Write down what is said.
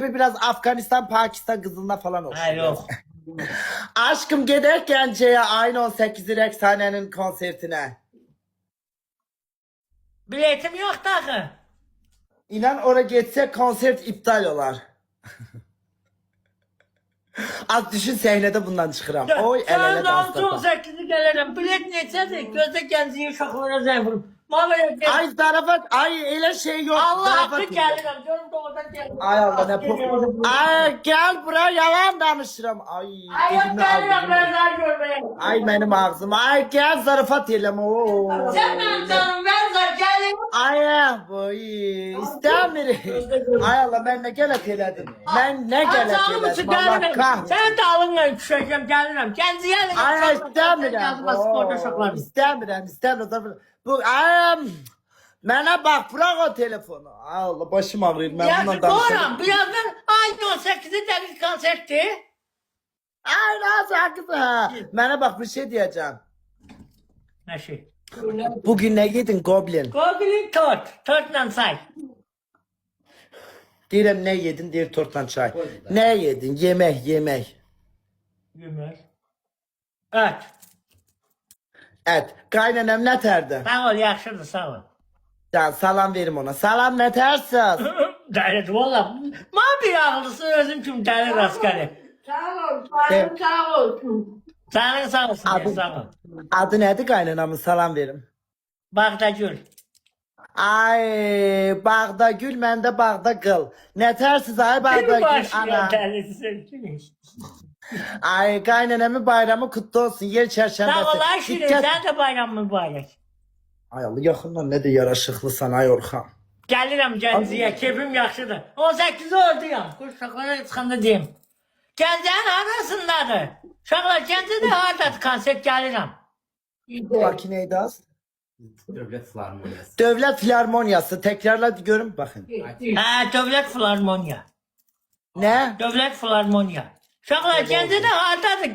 biraz Afganistan, Pakistan kızına falan olsun. Ha yok. Aşkım gider Gence'ye aynı 18 Reksane'nin konsertine. Biletim yok da. İnan oraya geçse konsert iptal olar. Az düşün sahnede bundan çıkıram. Oy el ele dans Son yapar. 18'i gelirim. Bilet neçədir? Gözde Gəncəyə uşaqlara zəng vurup. Mağaya gel. Ay Zarafat, ay öyle şey yok. Allah haqqı Zarafat. gəlirəm. Görüm doğrudan gəlirəm. Ay Allah ne pok. Ay gel buraya yalan danışıram. Ay Ay yok dilimi gəlirəm aldım. ben zar görməyə. Ay benim ağzım. Ay gel Zarafat eleme. Oo. Sən mənim canım ben zar gəlim. Ay boy istemiyorum. Ay Allah ben ne gelet eledim. Ben ne gelet Canım için eledim. Allah gəlirəm. kahretsin. Sən də alınla düşəcəm gəlirəm. Gəncəyə Ay istemiyorum. Yazması orada uşaqlar. İstemiyorum. Bu bana bak bırak o telefonu. Ay Allah başım ağrıyor. Ben bundan Yazık danışamam. oğlum. Birazdan aynı 18'i dəqiq konsertdir. Ay nasıl hakkı ha. Bana bak bir şey diyeceğim. Nə şey? Bugün ne yedin Goblin? Goblin tort. Tortla say. Direm ne yedin? Dir torttan çay. Ne yedin? Yemek yemek. Yemək. Evet. Et. Kaynanem ne terdi? Sağ ol, yaxşıdır, sağ ol. Can salam verim ona. Salam ne tersiz? Dəlir, valla. Mən bir ağlısı özüm kimi dəlir askeri. Sağ ol, canım sağ olsun. Sənin sağ olsun, Adı- sağ ol. Adı nedir kaynanamın? Salam verim. Bağdagül. Ay bağda gül, məndə bağda qıl. Ne tersiz ay bağda gül ana. Başlıyor dəlirsin. Ay kaynanamın bayramı kutlu olsun. Yer çerşembesi. Sağ ol, Ayşirin, Dikkat- sən də bayram mübarək. Ay Allah yaxından ne de yaraşıqlısan ay Orxan. Gəlirəm Gəncəyə, keyfim yaxşıdır. 18 olduyam. Uşaqlara çıxanda deyim. Gəncənin arasındadır. Uşaqlar Gəncədə hardadır konsert gəlirəm. Bak neydi az? Devlet Filarmoniyası. Devlet Filarmoniyası. Tekrarla görün bakın. Hə, Dövlət Filarmoniya. Ne? Dövlət Filarmoniya. Uşaqlar Gəncədə hardadır?